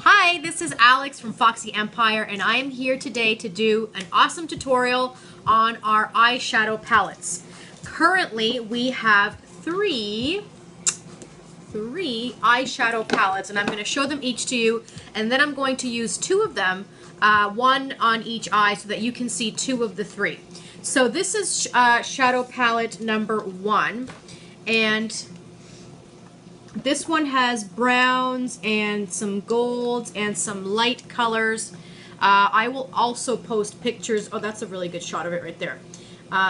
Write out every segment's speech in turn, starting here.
Hi, this is Alex from Foxxy Empire, and I am here today to do an awesome tutorial on our eyeshadow palettes. Currently, we have three eyeshadow palettes, and I'm going to show them each to you, and then I'm going to use two of them, one on each eye, so that you can see two of the three. So this is shadow palette number 1, and this one has browns and some golds and some light colors. I will also post pictures. Oh, that's a really good shot of it right there.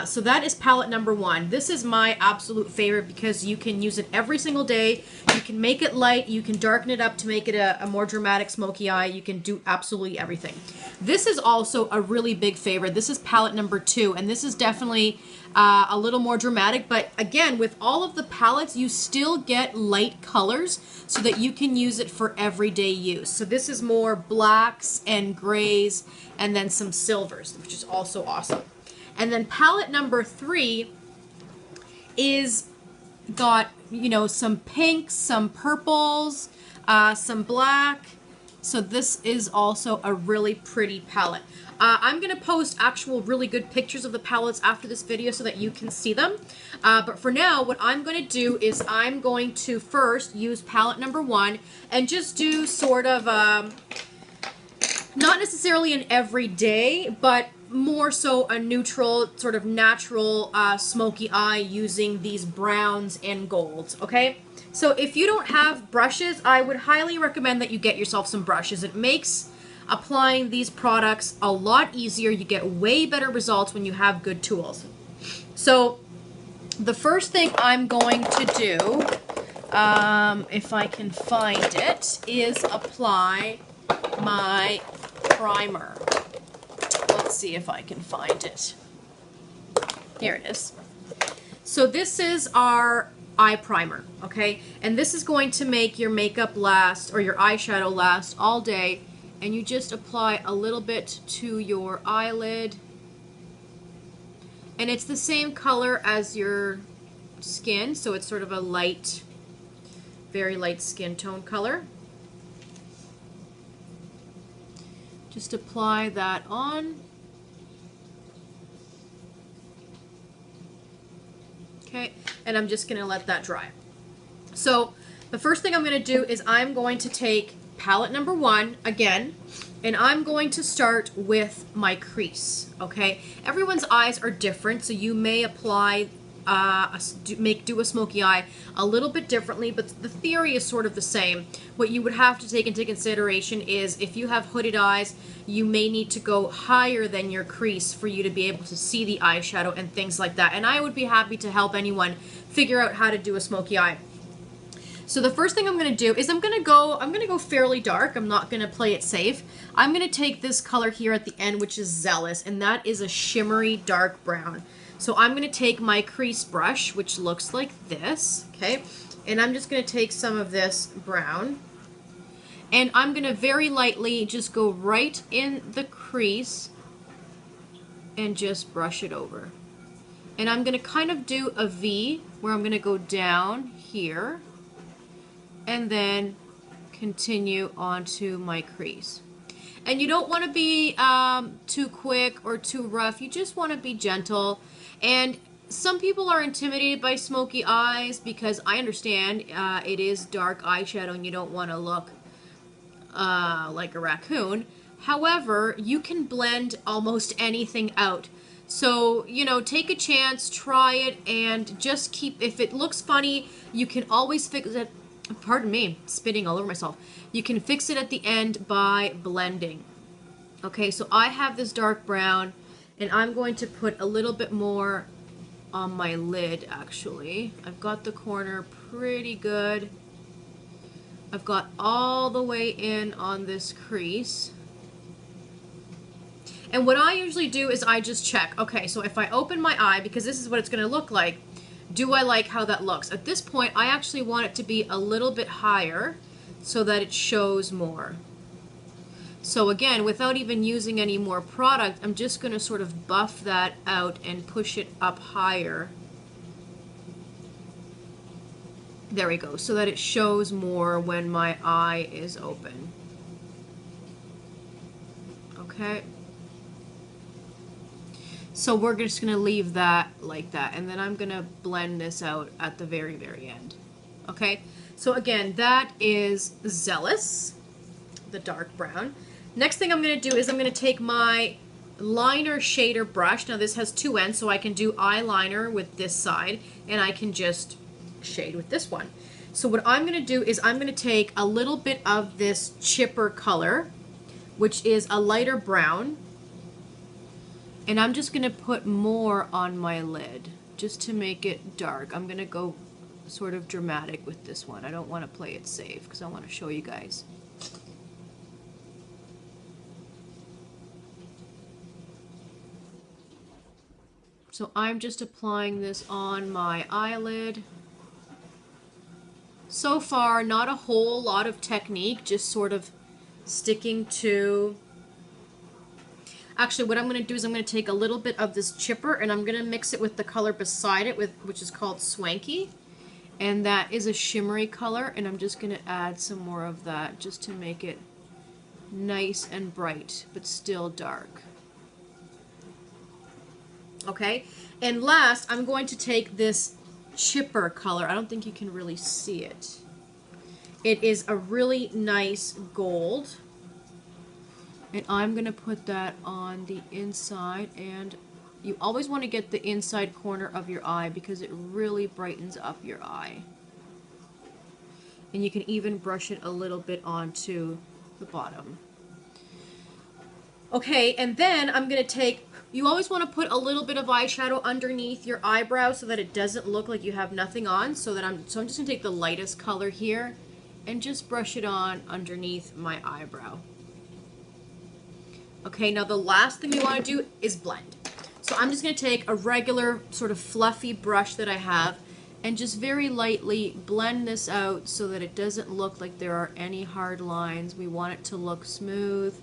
So that is palette number 1. This is my absolute favorite because you can use it every single day. You can make it light. You can darken it up to make it a more dramatic smoky eye. You can do absolutely everything. This is also a really big favorite. This is palette number 2, and this is definitely a little more dramatic, but again, with all of the palettes, you still get light colors so that you can use it for everyday use. So this is more blacks and grays and then some silvers, which is also awesome. And then palette number 3 is got, you know, some pinks, some purples, some black. So this is also a really pretty palette. I'm going to post actual really good pictures of the palettes after this video so that you can see them. But for now, what I'm going to do is I'm going to first use palette number 1 and just do sort of, not necessarily an everyday, but more so a neutral, sort of natural smoky eye using these browns and golds, okay? So if you don't have brushes, I would highly recommend that you get yourself some brushes. It makes applying these products a lot easier. You get way better results when you have good tools. So the first thing I'm going to do, if I can find it, is apply my primer. Let's see if I can find it. Here it is. So this is our eye primer, okay? And this is going to make your makeup last, or your eyeshadow last all day. And you just apply a little bit to your eyelid. And it's the same color as your skin, so it's sort of a light, very light skin tone color. Just apply that on. Okay, and I'm just going to let that dry. So the first thing I'm going to do is I'm going to take palette number 1 again, and I'm going to start with my crease, okay? Everyone's eyes are different, so you may apply, do a smoky eye a little bit differently, but the theory is sort of the same. What you would have to take into consideration is if you have hooded eyes, you may need to go higher than your crease for you to be able to see the eyeshadow and things like that. And I would be happy to help anyone figure out how to do a smoky eye. So the first thing I'm going to do is I'm going to go fairly dark. I'm not going to play it safe. I'm going to take this color here at the end, which is Zealous, and that is a shimmery dark brown. So I'm going to take my crease brush, which looks like this, okay? And I'm just going to take some of this brown, and I'm going to very lightly just go right in the crease and just brush it over. And I'm going to kind of do a V where I'm going to go down here and then continue onto my crease. And you don't want to be too quick or too rough. You just want to be gentle. And some people are intimidated by smoky eyes because I understand it is dark eyeshadow and you don't want to look like a raccoon. However, you can blend almost anything out. So, you know, take a chance, try it, and just keep, if it looks funny, you can always fix it. Pardon me, spitting all over myself. You can fix it at the end by blending. Okay, so I have this dark brown, and I'm going to put a little bit more on my lid, actually. I've got the corner pretty good. I've got all the way in on this crease. And what I usually do is I just check. Okay, so if I open my eye, because this is what it's going to look like, do I like how that looks? At this point, I actually want it to be a little bit higher so that it shows more. So again, without even using any more product, I'm just going to sort of buff that out and push it up higher. There we go, so that it shows more when my eye is open. Okay. So we're just going to leave that like that. And then I'm going to blend this out at the very, very end. Okay. So again, that is Zealous, the dark brown. Next thing I'm going to do is I'm going to take my liner shader brush. Now this has two ends, so I can do eyeliner with this side, and I can just shade with this one. So what I'm going to do is I'm going to take a little bit of this chipper color, which is a lighter brown, and I'm just going to put more on my lid just to make it dark. I'm going to go sort of dramatic with this one. I don't want to play it safe because I want to show you guys. So I'm just applying this on my eyelid. So far, not a whole lot of technique, just sort of sticking to... Actually, what I'm going to do is I'm going to take a little bit of this chipper and I'm going to mix it with the color beside it, which is called Swanky. And that is a shimmery color, and I'm just going to add some more of that just to make it nice and bright, but still dark. Okay, and last, I'm going to take this chipper color. I don't think you can really see it. It is a really nice gold. And I'm going to put that on the inside, and you always want to get the inside corner of your eye because it really brightens up your eye. And you can even brush it a little bit onto the bottom. Okay, and then I'm going to take, you always want to put a little bit of eyeshadow underneath your eyebrow so that it doesn't look like you have nothing on. So I'm just going to take the lightest color here and just brush it on underneath my eyebrow. Okay, now the last thing we want to do is blend. So I'm just going to take a regular sort of fluffy brush that I have and just very lightly blend this out so that it doesn't look like there are any hard lines. We want it to look smooth.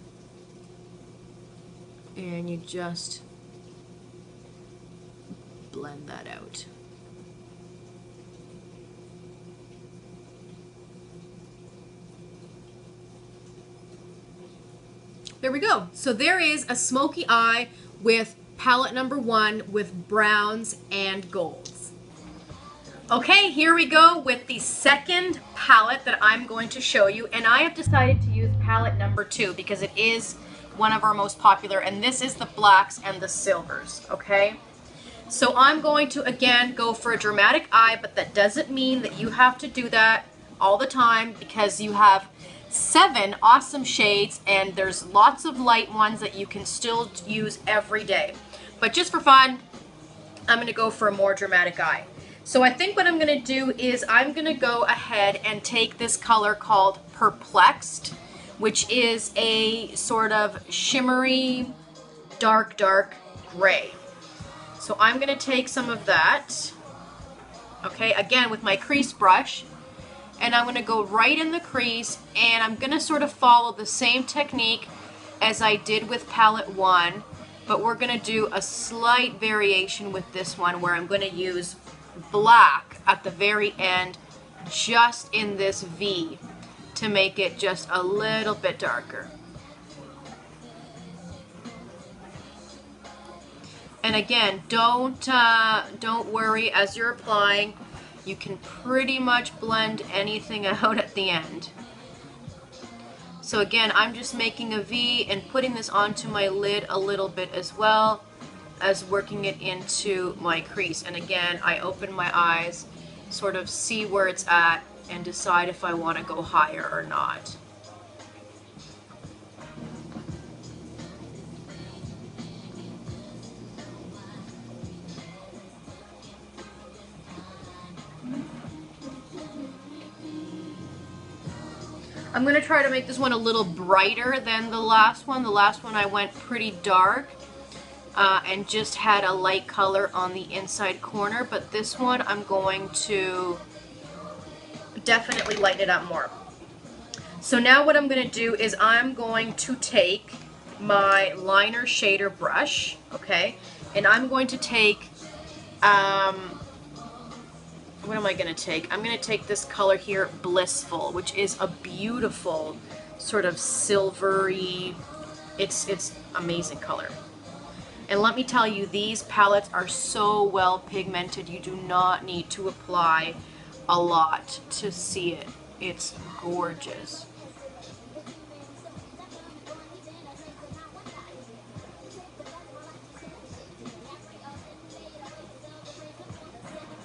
And you just blend that out. There we go. So there is a smoky eye with palette number 1 with browns and golds. Okay, here we go with the second palette that I'm going to show you, and I have decided to use palette number 2 because it is one of our most popular, and this is the blacks and the silvers, okay? So I'm going to, again, go for a dramatic eye, but that doesn't mean that you have to do that all the time because you have 7 awesome shades, and there's lots of light ones that you can still use every day. But just for fun, I'm going to go for a more dramatic eye. So I think what I'm going to do is I'm going to go ahead and take this color called Perplexed, which is a sort of shimmery, dark gray. So I'm going to take some of that, okay, again with my crease brush, and I'm going to go right in the crease, and I'm going to sort of follow the same technique as I did with palette 1, but we're going to do a slight variation with this one where I'm going to use black at the very end just in this V to make it just a little bit darker. And again, don't worry as you're applying. You can pretty much blend anything out at the end. So again, I'm just making a V and putting this onto my lid a little bit as well as working it into my crease. And again, I open my eyes, sort of see where it's at, and decide if I want to go higher or not. I'm going to try to make this one a little brighter than the last one. The last one I went pretty dark and just had a light color on the inside corner, but this one I'm going to definitely lighten it up more. So now what I'm going to do is I'm going to take my liner shader brush, okay, and I'm going to take, what am I going to take? I'm going to take this color here, Blissful, which is a beautiful sort of silvery It's amazing color. And let me tell you, these palettes are so well pigmented. You do not need to apply a lot to see it. It's gorgeous.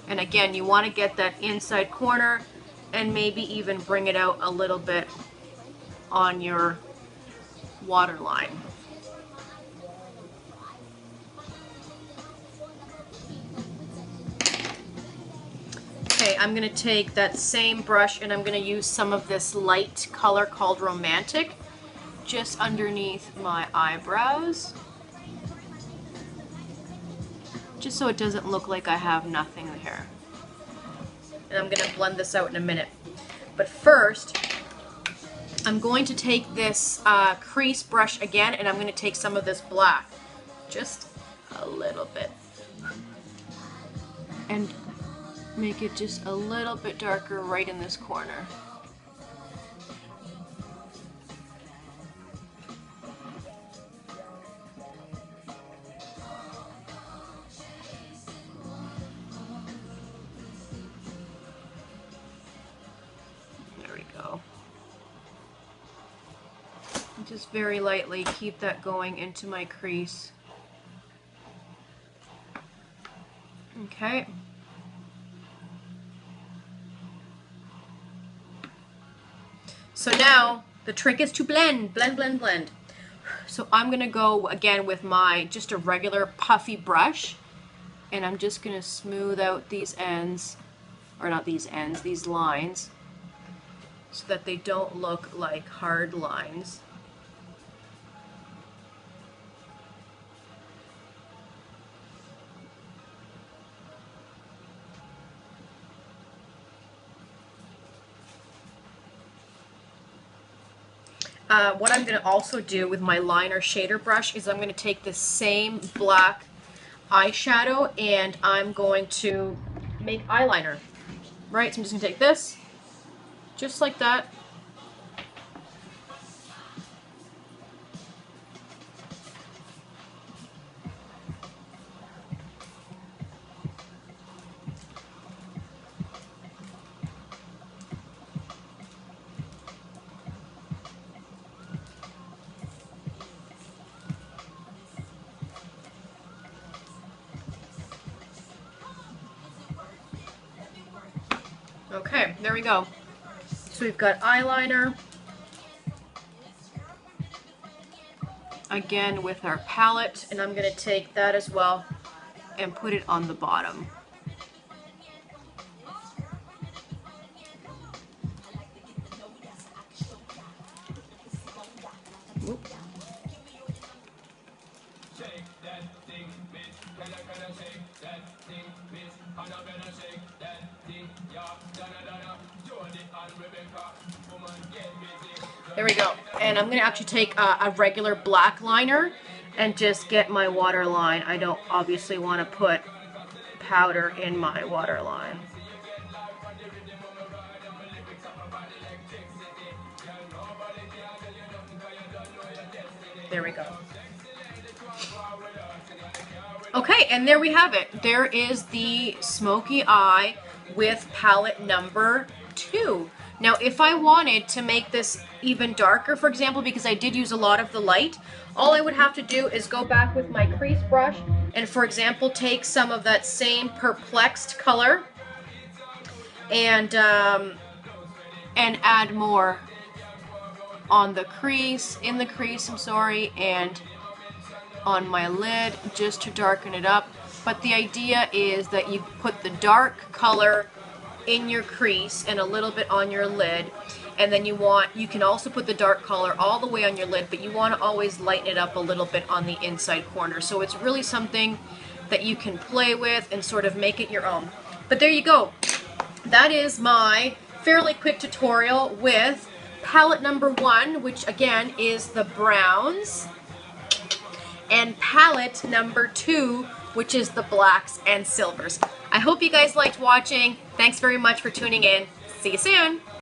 And again, you want to get that inside corner and maybe even bring it out a little bit on your waterline. Okay, I'm going to take that same brush and I'm going to use some of this light color called Romantic just underneath my eyebrows, just so it doesn't look like I have nothing there. And I'm going to blend this out in a minute. But first, I'm going to take this crease brush again, and I'm going to take some of this black, just a little bit, and make it just a little bit darker right in this corner. There we go. Just very lightly keep that going into my crease. Okay. So now the trick is to blend, blend, blend, blend. So I'm gonna go again with my just a regular puffy brush, and I'm just gonna smooth out these ends, or not these ends, these lines, so that they don't look like hard lines. What I'm going to also do with my liner shader brush is I'm going to take the same black eyeshadow and I'm going to make eyeliner. Right, so I'm just going to take this, just like that. Okay, there we go. So we've got eyeliner. Again with our palette, and I'm going to take that as well and put it on the bottom. Oop. There we go. And I'm going to actually take a regular black liner and just get my waterline. I don't obviously want to put powder in my waterline. There we go. Okay, and there we have it. There is the smoky eye with palette number 2. Now, if I wanted to make this even darker, for example, because I did use a lot of the light, all I would have to do is go back with my crease brush and, for example, take some of that same perplexed color and add more on the crease, in the crease, I'm sorry, and on my lid just to darken it up. But the idea is that you put the dark color in your crease and a little bit on your lid, and then you can also put the dark color all the way on your lid, but you want to always lighten it up a little bit on the inside corner. So it's really something that you can play with and sort of make it your own. But there you go. That is my fairly quick tutorial with palette number 1, which again is the browns, and palette number 2, which is the blacks and silvers. I hope you guys liked watching. Thanks very much for tuning in. See you soon.